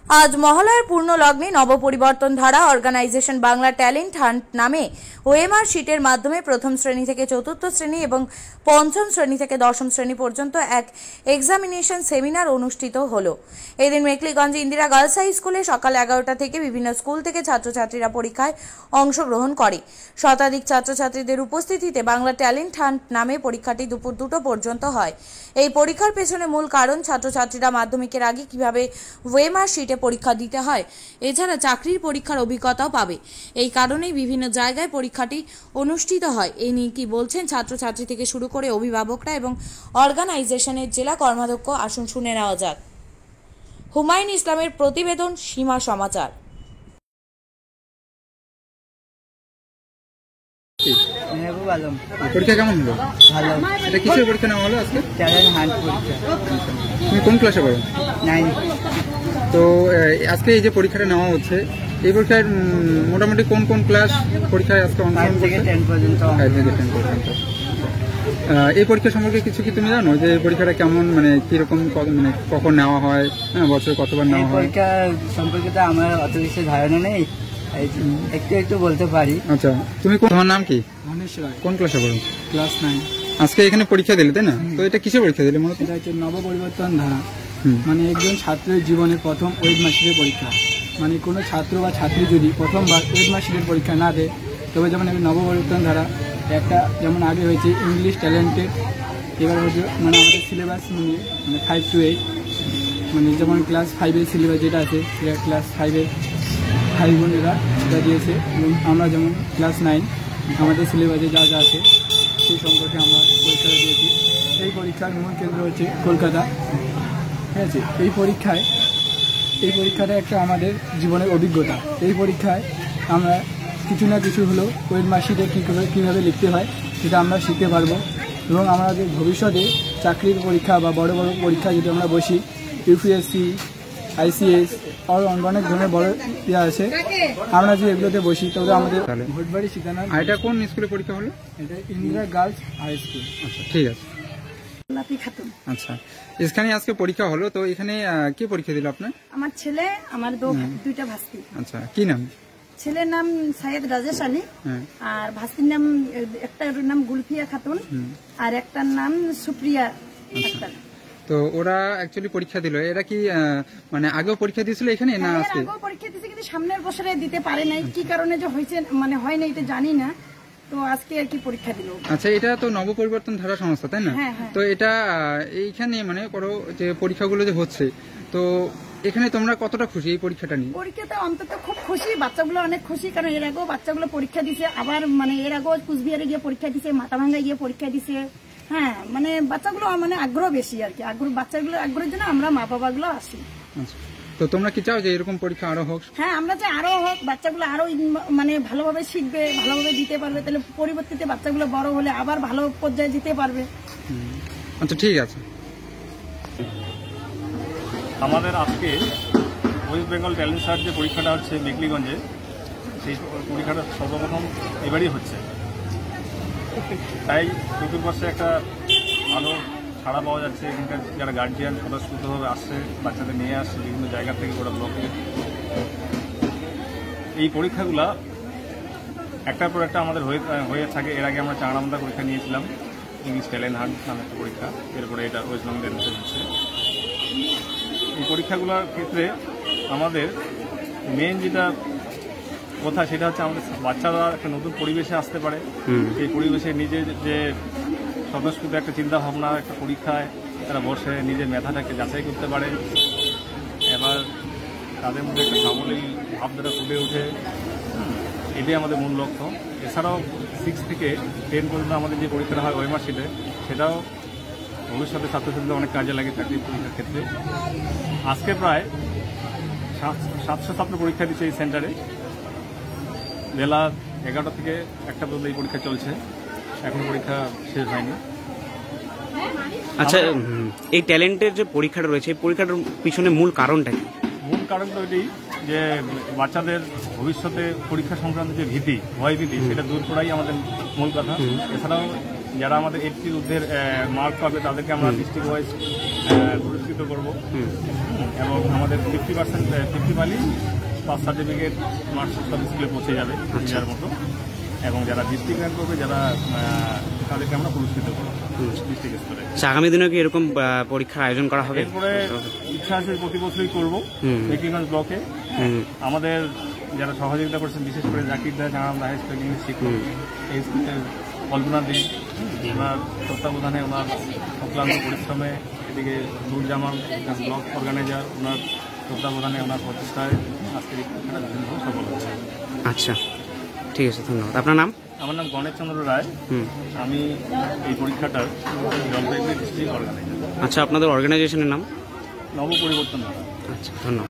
আজ মহালয়ার পূর্ণ লগ্নে নবপরিবর্তন ধারা অর্গানাইজেশন বাংলা ট্যালেন্ট হান্ট নামে ওএমআর শিটের মাধ্যমে প্রথম শ্রেণী থেকে চতুর্থ শ্রেণী এবং পঞ্চম শ্রেণী থেকে দশম শ্রেণী পর্যন্ত এক এক্সামিনেশন সেমিনার অনুষ্ঠিত হলো। এদিন মেকলিগঞ্জ ইন্দিরা গার্লস হাই স্কুলে সকাল 11টা থেকে বিভিন্ন স্কুল থেকে ছাত্রছাত্রীরা পরীক্ষায় অংশগ্রহণ করে। শতাধিক ছাত্রছাত্রীদের উপস্থিতিতে বাংলা ট্যালেন্ট হান্ট নামে পরীক্ষাটি দুপুর 2টা পর্যন্ত হয়। এই পরীক্ষার পেছনে মূল কারণ ছাত্রছাত্রীরা মাধ্যমিকের আগে কিভাবে ওএমআর শিটে পরীক্ষা দিতে হয়, এছাড়া চাকরির পরীক্ষার অভিজ্ঞতাও পাবে। এই কারণেই বিভিন্ন জায়গায় পরীক্ষাটি অনুষ্ঠিত হয়। এই নিয়ে কি বলছেন ছাত্রছাত্রী থেকে শুরু করে অভিভাবকরা এবং অর্গানাইজেশনের জেলা কর্মাধ্যক্ষ, আসুন শুনে নেওয়া যাক। হুমায়ুন ইসলামের প্রতিবেদন, সীমা সমাচার। পরীক্ষা কেমন হলো? ভালো। এটা কিসের পরীক্ষা নেওয়া হলো আজকে? ট্যালেন্ট হান্ট পরীক্ষা। তুমি কোন ক্লাসে পড়ো? 9। তো আজকে এই যে পরীক্ষাটা নেওয়া হচ্ছে, এই পরীক্ষার মোটামুটি কোন কোন ক্লাস পরীক্ষায় আজকে অংশগ্রহণ করছে? 5 থেকে 10 পর্যন্ত। 5 থেকে 10 পর্যন্ত। এই পরীক্ষা সম্পর্কে কিছু কি তুমি জানো, যে এই পরীক্ষাটা কেমন, মানে কিরকম, মানে কখন নেওয়া হয়, বছরে কতবার নেওয়া হয়? পরীক্ষা সম্পর্কে তো আমার অত বেশি ধারণা নেই, একটু বলতে পারি। আচ্ছা, তুমি তোমার নাম কি? মনীষ রায়। কোন ক্লাসে পড়ো? ক্লাস 9। আজকে এখানে পরীক্ষা দিলে, তাই না? তো এটা কিসের পরীক্ষা দিলে মূলত? এটা হচ্ছে নবপরিবর্তন ধারা, মানে একজন ছাত্রের জীবনের প্রথম ওয়েবমার্কশিটের পরীক্ষা। মানে কোনো ছাত্র বা ছাত্রী যদি প্রথমবার ওয়েবমার্কশিটের পরীক্ষা না দেয়, তবে যেমন নবপরিবর্তন ধারা একটা, যেমন আগে হয়েছে ইংলিশ ট্যালেন্টেড, এবার হচ্ছে মানে আমাদের সিলেবাস নিয়ে, মানে 5 to 8, মানে যেমন ক্লাস 5-এর সিলেবাস যেটা আছে সেটা ক্লাস 5-এর ভাই বোনেরা সেটা দিয়েছে, এবং আমরা যেমন ক্লাস 9 আমাদের সিলেবাসে যা যা আছে সেই সম্পর্কে আমরা পরীক্ষাটা দিয়েছি। এই পরীক্ষার মূল কেন্দ্র হচ্ছে কলকাতা, ঠিক আছে? এই পরীক্ষাটা একটা আমাদের জীবনের অভিজ্ঞতা। এই পরীক্ষায় আমরা কিছু না কিছু হলেও ওয়েবমার্কশিটে কীভাবে লিখতে হয় সেটা আমরা শিখতে পারবো, এবং আমাদের ভবিষ্যতে চাকরির পরীক্ষা বা বড় বড় পরীক্ষা যদি আমরা বসি, ইউপিএসসি, ICS আর অনেক ধরনের বড় ইয়ে আছে, আমরা যদি এগুলোতে বসি তবে আমাদের ভোটবাড়ি ঠিকানা। এটা কোন স্কুলে পরীক্ষা হলো? এটা ইন্দিরা গার্লস হাই স্কুল। আচ্ছা, ঠিক আছে। আচ্ছা, এখানে আজকে পরীক্ষা হলো, তো এখানে কে পরীক্ষা দিল আপনার? আমার ছেলে, আমার দুইটা ভাস্তি। আচ্ছা, কি নাম? ছেলের নাম সাইয়েদ রাজেশ আলী, আর ভাস্তির নাম, একটার নাম গুলফিয়া খাতুন আর একটার নাম সুপ্রিয়া আক্তার। তো ওরা অ্যাকচুয়ালি পরীক্ষা দিল, এরা কি মানে আগেও পরীক্ষা দিয়েছিল এখানে না আজকে? আগেও পরীক্ষা দিয়েছে, কিন্তু সামনের বছরে দিতে পারে নাই, কি কারণে যে হয়েছে মানে হয় না এটা জানি না, তো আজকে আর কি পরীক্ষা দিল। আচ্ছা, এটা তো নবপরিবর্তন ধারা সংস্থা, তাই না? তো এটা এইখানে মানে করো যে পরীক্ষাগুলো যে হচ্ছে, তো এখানে তোমরা কতটা খুশি এই পরীক্ষাটা নিয়ে? পরীক্ষাটা অন্তত খুব খুশি, বাচ্চাগুলো অনেক খুশি, কারণ এর আগেও বাচ্চাগুলো পরীক্ষা দিছে, আবার মানে এর আগেও কুচবিহারে গিয়ে পরীক্ষা দিছে, মাথাভাঙ্গায় গিয়ে পরীক্ষা দিছে। হ্যাঁ, মানে বাচ্চাগুলো মানে আগ্রহ বেশি আর কি, বাচ্চাগুলো আগ্রহের জন্য আমরা মা বাবাগুলো আসি। আচ্ছা, তো তোমরা কি চাও যে এরকম পরীক্ষা আরো হোক? হ্যাঁ, আমরা চাই আরো হোক, বাচ্চাগুলো আরো মানে ভালোভাবে শিখবে, ভালোভাবে দিতে পারবে, তাহলে পরবর্তীতে বাচ্চাগুলো বড় হলে আবার ভালো পর্যায়ে দিতে পারবে। আচ্ছা, ঠিক আছে। আমাদের আজকে ওয়েস্ট বেঙ্গল ট্যালেন্ট হান্ট যে পরীক্ষাটা হচ্ছে মেকলিগঞ্জে, সেই পরীক্ষাটা সর্বপ্রথম এবারই হচ্ছে, তাই চতুর্পাশে একটা ভালো সাড়া পাওয়া যাচ্ছে। এখানকার যারা গার্জিয়ান স্বতঃস্ফূর্তভাবে আসছে, বাচ্চাদের নিয়ে আসছে বিভিন্ন জায়গা থেকে, গোটা ব্লকে। এই পরীক্ষাগুলা একটার পর একটা আমাদের হয়ে থাকে। এর আগে আমরা চাংড়ামদা পরীক্ষা নিয়েছিলাম, ইংলিশ ট্যালেন্ট হান্ট নামে একটা পরীক্ষা, এরপরে এটা ওয়েস্ট বেঙ্গল ট্যালেন্ট হচ্ছে। এই পরীক্ষাগুলোর ক্ষেত্রে আমাদের মেন যেটা কথা সেটা হচ্ছে আমাদের বাচ্চারা একটা নতুন পরিবেশে আসতে পারে, এই পরিবেশে নিজের যে স্বতঃস্ফূর্ত একটা চিন্তা ভাবনা, একটা পরীক্ষায় তারা বসে নিজের মেধাটাকে যাচাই করতে পারে, এবার তাদের মধ্যে একটা সাবলীল ভাব দ্বারা ফুটে ওঠে, এটাই আমাদের মূল লক্ষ্য। এছাড়াও 6 থেকে 10 পর্যন্ত আমাদের যে পরীক্ষাটা হয় ওয়েবমার্কশিটে, সেটাও ভবিষ্যতে ছাত্রছাত্রীদের অনেক কাজে লাগে চাকরির পরীক্ষার ক্ষেত্রে। আজকে প্রায় 700 ছাত্র পরীক্ষা দিচ্ছে এই সেন্টারে। বেলা 11টা থেকে 1টা পর্যন্ত এই পরীক্ষা চলছে, এখন পরীক্ষা শেষ হয়নি। আচ্ছা, এই ট্যালেন্টের যে পরীক্ষাটা রয়েছে, এই পরীক্ষাটার পিছনে মূল কারণটা কি? মূল কারণ তো এটাই যে বাচ্চাদের ভবিষ্যতে পরীক্ষা সংক্রান্ত যে ভীতি, ভয়ভীতি, সেটা দূর করাই আমাদের মূল কথা। এছাড়াও যারা আমাদের 80 ঊর্ধ্বের মার্ক পাবে তাদেরকে আমরা ডিস্ট্রিক্ট ওয়াইজ পুরস্কৃত করব এবং আমাদের 50% পালি পাস সার্টিফিকেট মার্কস সব স্কুলে পৌঁছে যাবে যার মতো, এবং যারা ডিস্ট্রিক্ট র্যাঙ্ক করবে যারা তাদেরকে আমরা পুরস্কৃত করবো ডিস্ট্রিক্ট স্তরে। আগামী দিনেও কি এরকম পরীক্ষার আয়োজন করা হবে? এরপরে ইচ্ছা আছে প্রতি বছরই করবো মেকিংগঞ্জ ব্লকে। আমাদের যারা সহযোগিতা করছেন বিশেষ করে জাকির দা, চাঁড়ামদা হাই স্কুল ইংলিশ শিক্ষক, এই স্কুলের কল্পনা দিন, ওনার তত্ত্বাবধানে, ওনার অক্লান্ত পরিশ্রমে, এদিকে নুর জামান ব্লক অর্গানাইজার, ওনার তত্ত্বাবধানে, ওনার প্রচেষ্টায় আজকের এই পরীক্ষাটা বিভিন্নভাবে সফল হচ্ছে। আচ্ছা, ঠিক আছে, ধন্যবাদ। আপনার নাম? আমার নাম গণেশ চন্দ্র রায়, আমি এই পরীক্ষাটার জলপাইগুড়ি ডিস্ট্রিক্ট অর্গানাইজার। আচ্ছা, আপনাদের অর্গানাইজেশনের নাম? নবপরিবর্তন ধারা। আচ্ছা, ধন্যবাদ।